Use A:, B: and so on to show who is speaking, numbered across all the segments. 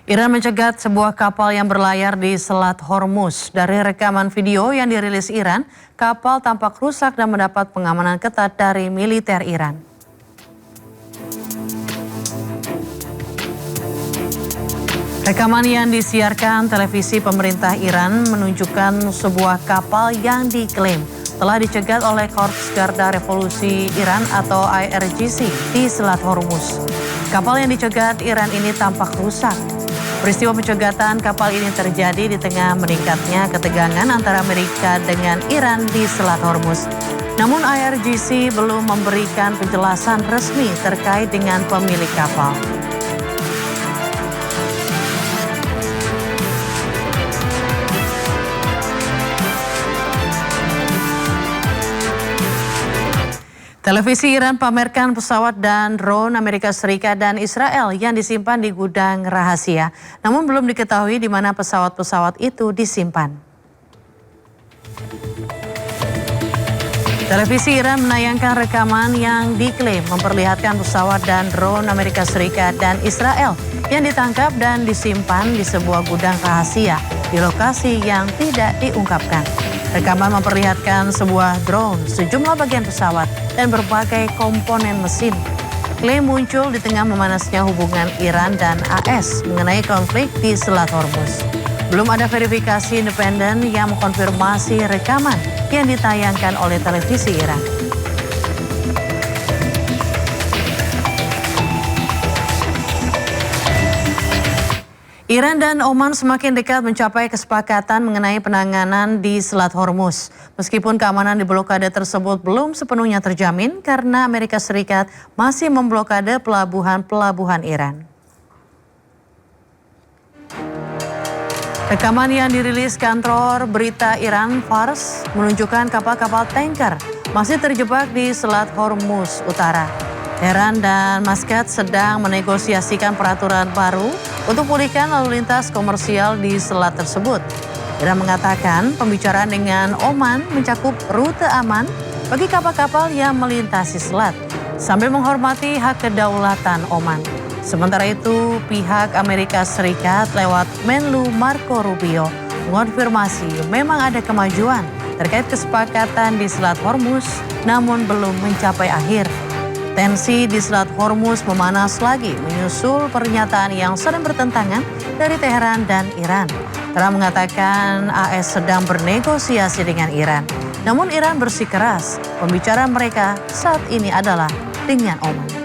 A: Iran mencegat sebuah kapal yang berlayar di Selat Hormuz. Dari rekaman video yang dirilis Iran, kapal tampak rusak dan mendapat pengamanan ketat dari militer Iran. Rekaman yang disiarkan televisi pemerintah Iran menunjukkan sebuah kapal yang diklaim telah dicegat oleh Korps Garda Revolusi Iran atau IRGC di Selat Hormuz. Kapal yang dicegat Iran ini tampak rusak. Peristiwa pencegatan kapal ini terjadi di tengah meningkatnya ketegangan antara Amerika dengan Iran di Selat Hormuz. Namun IRGC belum memberikan penjelasan resmi terkait dengan pemilik kapal. Televisi Iran pamerkan pesawat dan drone Amerika Serikat dan Israel yang disimpan di gudang rahasia. Namun belum diketahui di mana pesawat-pesawat itu disimpan. Televisi Iran menayangkan rekaman yang diklaim memperlihatkan pesawat dan drone Amerika Serikat dan Israel yang ditangkap dan disimpan di sebuah gudang rahasia di lokasi yang tidak diungkapkan. Rekaman memperlihatkan sebuah drone, sejumlah bagian pesawat, dan berbagai komponen mesin. Klaim muncul di tengah memanasnya hubungan Iran dan AS mengenai konflik di Selat Hormuz. Belum ada verifikasi independen yang mengkonfirmasi rekaman yang ditayangkan oleh televisi Iran. Iran dan Oman semakin dekat mencapai kesepakatan mengenai penanganan di Selat Hormuz. Meskipun keamanan di blokade tersebut belum sepenuhnya terjamin karena Amerika Serikat masih memblokade pelabuhan-pelabuhan Iran. Rekaman yang dirilis kantor berita Iran Fars menunjukkan kapal-kapal tanker masih terjebak di Selat Hormuz Utara. Teheran dan Muscat sedang menegosiasikan peraturan baru untuk pulihkan lalu lintas komersial di selat tersebut. Iran mengatakan pembicaraan dengan Oman mencakup rute aman bagi kapal-kapal yang melintasi selat, sambil menghormati hak kedaulatan Oman. Sementara itu, pihak Amerika Serikat lewat Menlu Marco Rubio mengonfirmasi memang ada kemajuan terkait kesepakatan di Selat Hormuz, namun belum mencapai akhir. Tensi di Selat Hormuz memanas lagi menyusul pernyataan yang sering bertentangan dari Teheran dan Iran. Trump mengatakan AS sedang bernegosiasi dengan Iran. Namun Iran bersikeras pembicaraan mereka saat ini adalah dengan Oman.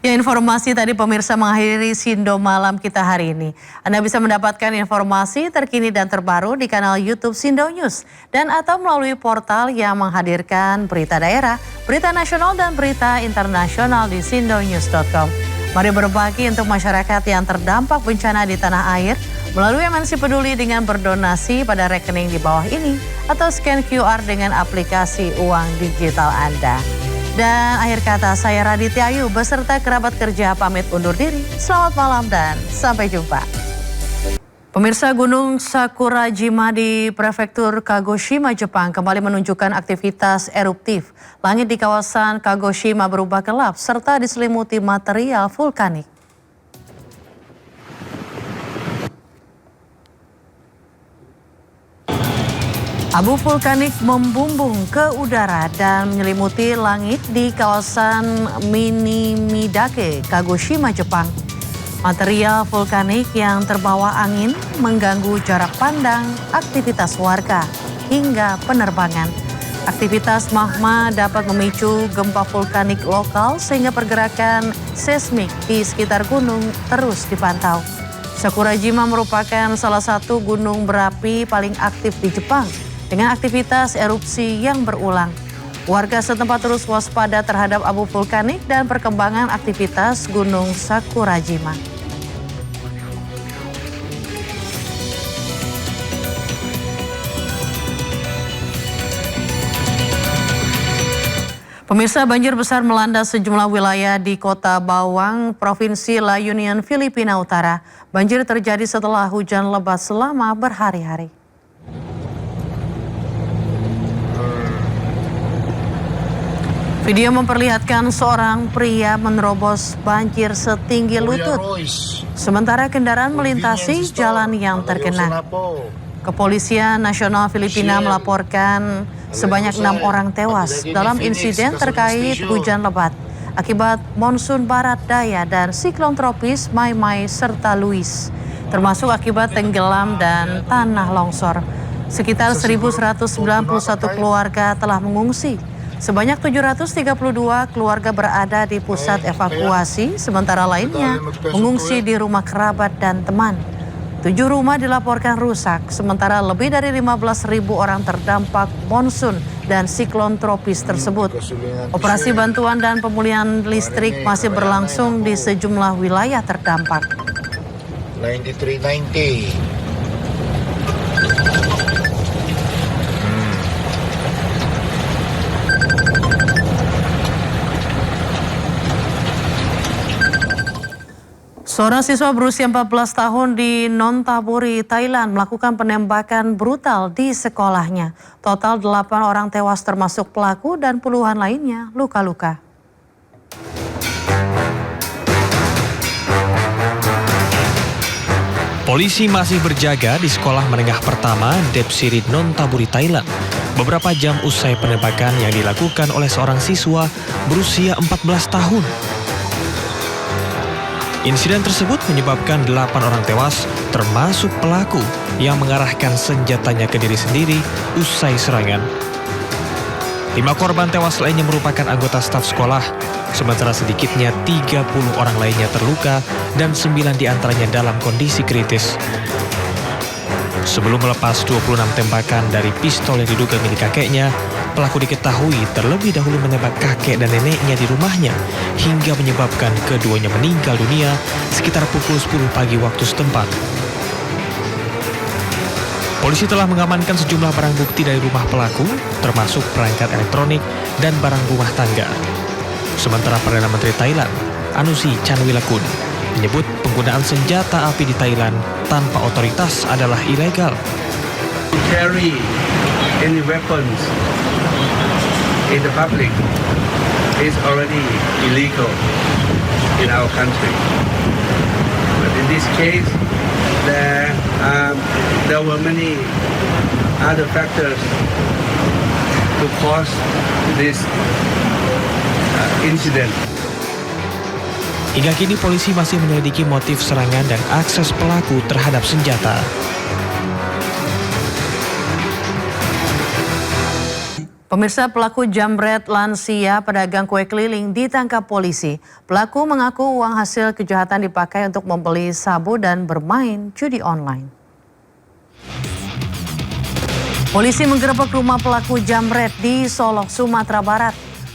A: Ya, informasi tadi pemirsa mengakhiri Sindo Malam kita hari ini. Anda bisa mendapatkan informasi terkini dan terbaru di kanal YouTube Sindo News dan atau melalui portal yang menghadirkan berita daerah, berita nasional dan berita internasional di sindonews.com. Mari berbagi untuk masyarakat yang terdampak bencana di tanah air melalui MNC Peduli dengan berdonasi pada rekening di bawah ini atau scan QR dengan aplikasi uang digital Anda. Dan akhir kata, saya Raditya Ayu beserta kerabat kerja pamit undur diri. Selamat malam dan sampai jumpa. Pemirsa, Gunung Sakurajima di Prefektur Kagoshima, Jepang kembali menunjukkan aktivitas eruptif. Langit di kawasan Kagoshima berubah gelap serta diselimuti material vulkanik. Abu vulkanik membumbung ke udara dan menyelimuti langit di kawasan Minamidake, Kagoshima, Jepang. Material vulkanik yang terbawa angin mengganggu jarak pandang, aktivitas warga, hingga penerbangan. Aktivitas magma dapat memicu gempa vulkanik lokal sehingga pergerakan seismik di sekitar gunung terus dipantau. Sakurajima merupakan salah satu gunung berapi paling aktif di Jepang dengan aktivitas erupsi yang berulang. Warga setempat terus waspada terhadap abu vulkanik dan perkembangan aktivitas Gunung Sakurajima. Pemirsa, banjir besar melanda sejumlah wilayah di Kota Bawang, Provinsi La Union, Filipina Utara. Banjir terjadi setelah hujan lebat selama berhari-hari. Video memperlihatkan seorang pria menerobos banjir setinggi lutut, sementara kendaraan melintasi jalan yang tergenang. Kepolisian Nasional Filipina melaporkan sebanyak 6 orang tewas dalam insiden terkait hujan lebat akibat monsun barat daya dan siklon tropis Mai serta Luis, termasuk akibat tenggelam dan tanah longsor. Sekitar 1.191 keluarga telah mengungsi. Sebanyak 732 keluarga berada di pusat evakuasi, sementara lainnya mengungsi di rumah kerabat dan teman. 7 rumah dilaporkan rusak, sementara lebih dari 15.000 orang terdampak monsun dan siklon tropis tersebut. Operasi bantuan dan pemulihan listrik masih berlangsung di sejumlah wilayah terdampak.
B: 9390.
A: Seorang siswa berusia 14 tahun di Nonthaburi, Thailand melakukan penembakan brutal di sekolahnya. Total 8 orang tewas termasuk pelaku dan puluhan lainnya luka-luka.
C: Polisi masih berjaga di sekolah menengah pertama Depsirit Nonthaburi, Thailand. Beberapa jam usai penembakan yang dilakukan oleh seorang siswa berusia 14 tahun. Insiden tersebut menyebabkan 8 orang tewas, termasuk pelaku yang mengarahkan senjatanya ke diri sendiri usai serangan. 5 korban tewas lainnya merupakan anggota staf sekolah, sementara sedikitnya 30 orang lainnya terluka dan 9 diantaranya dalam kondisi kritis. Sebelum melepas 26 tembakan dari pistol yang diduga milik kakeknya, pelaku diketahui terlebih dahulu menembak kakek dan neneknya di rumahnya hingga menyebabkan keduanya meninggal dunia sekitar pukul 10 pagi waktu setempat. Polisi telah mengamankan sejumlah barang bukti dari rumah pelaku, termasuk perangkat elektronik dan barang rumah tangga. Sementara Perdana Menteri Thailand, Anusi Chanwilakul, menyebut penggunaan senjata api di Thailand tanpa otoritas adalah ilegal.
D: Carry any weapons in the public is already illegal in our country. But in this case, there were many other factors to cause this incident.
C: Hingga kini polisi masih menyelidiki motif serangan dan akses pelaku terhadap senjata.
A: Pemirsa, pelaku jambret lansia pedagang kue keliling ditangkap polisi. Pelaku mengaku uang hasil kejahatan dipakai untuk membeli sabu dan bermain judi online. Polisi menggerebek rumah pelaku jambret di Solok, Sumatera Barat.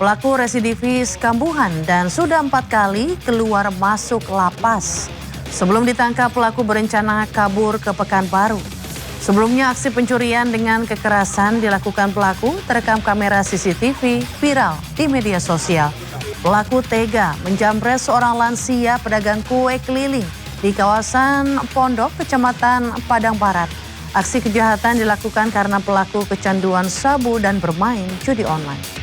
A: Pelaku residivis kambuhan dan sudah 4 kali keluar masuk lapas. Sebelum ditangkap, pelaku berencana kabur ke Pekanbaru. Sebelumnya aksi pencurian dengan kekerasan dilakukan pelaku terekam kamera CCTV viral di media sosial. Pelaku tega menjambret seorang lansia pedagang kue keliling di kawasan Pondok, Kecamatan Padang Barat. Aksi kejahatan dilakukan karena pelaku kecanduan sabu dan bermain judi online.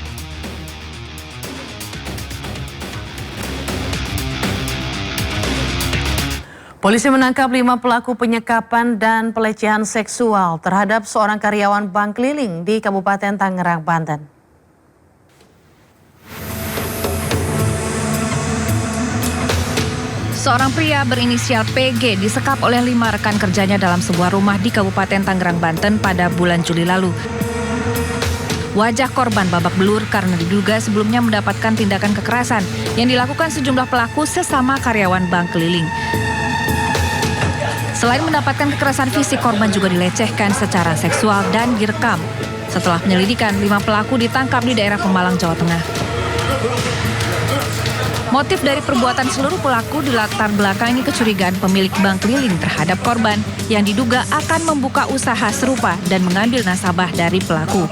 A: Polisi menangkap 5 pelaku penyekapan dan pelecehan seksual terhadap seorang karyawan bank keliling di Kabupaten Tangerang, Banten.
E: Seorang pria berinisial PG disekap oleh 5 rekan kerjanya dalam sebuah rumah di Kabupaten Tangerang, Banten pada bulan Juli lalu. Wajah korban babak belur karena diduga sebelumnya mendapatkan tindakan kekerasan yang dilakukan sejumlah pelaku sesama karyawan bank keliling. Selain mendapatkan kekerasan fisik, korban juga dilecehkan secara seksual dan direkam. Setelah penyelidikan, 5 pelaku ditangkap di daerah Pemalang, Jawa Tengah. Motif dari perbuatan seluruh pelaku dilatar belakangi kecurigaan pemilik bank keliling terhadap korban yang diduga akan membuka usaha serupa dan mengambil nasabah dari pelaku.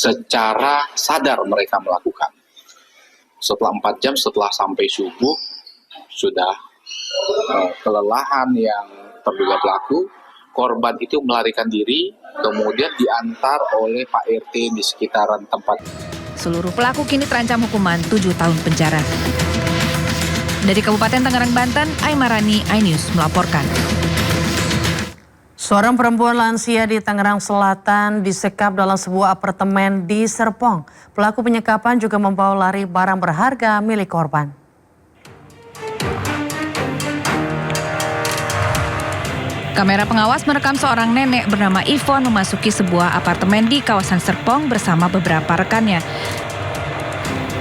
F: Secara sadar mereka melakukan. Setelah 4 jam setelah sampai subuh, sudah kelelahan yang terduga pelaku, korban itu melarikan diri, kemudian diantar oleh Pak RT di sekitaran tempat.
E: Seluruh pelaku kini terancam hukuman 7 tahun penjara. Dari Kabupaten Tangerang, Banten, Aimarani, iNews melaporkan.
A: Seorang perempuan lansia di Tangerang Selatan disekap dalam sebuah apartemen di Serpong. Pelaku penyekapan juga membawa lari barang berharga milik korban.
E: Kamera pengawas merekam seorang nenek bernama Ivon memasuki sebuah apartemen di kawasan Serpong bersama beberapa rekannya.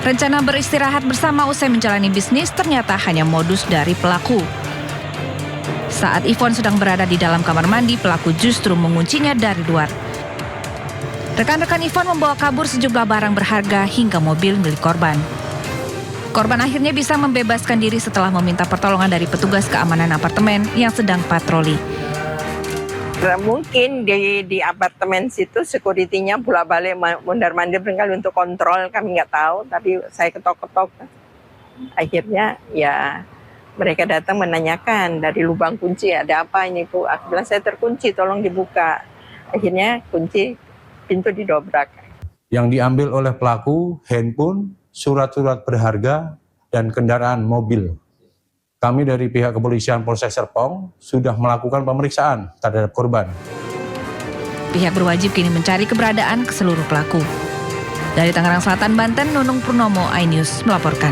E: Rencana beristirahat bersama usai menjalani bisnis ternyata hanya modus dari pelaku. Saat Ivon sedang berada di dalam kamar mandi, pelaku justru menguncinya dari luar. Rekan-rekan Ivon membawa kabur sejumlah barang berharga hingga mobil milik korban. Korban akhirnya bisa membebaskan diri setelah meminta pertolongan dari petugas keamanan apartemen yang sedang patroli.
B: Mungkin di apartemen situ security-nya bolak-balik mondar-mandir barangkali untuk kontrol, kami nggak tahu, tapi saya ketok-ketok. Akhirnya ya mereka datang menanyakan dari lubang kunci, ada apa ini Bu? Aku bilang saya terkunci, tolong dibuka. Akhirnya kunci pintu didobrak.
G: Yang diambil oleh pelaku handphone, surat-surat berharga, dan kendaraan mobil. Kami dari pihak kepolisian Polsek Serpong sudah melakukan pemeriksaan terhadap korban.
E: Pihak berwajib kini mencari keberadaan ke seluruh pelaku. Dari Tangerang Selatan, Banten, Nunung Purnomo, iNews melaporkan.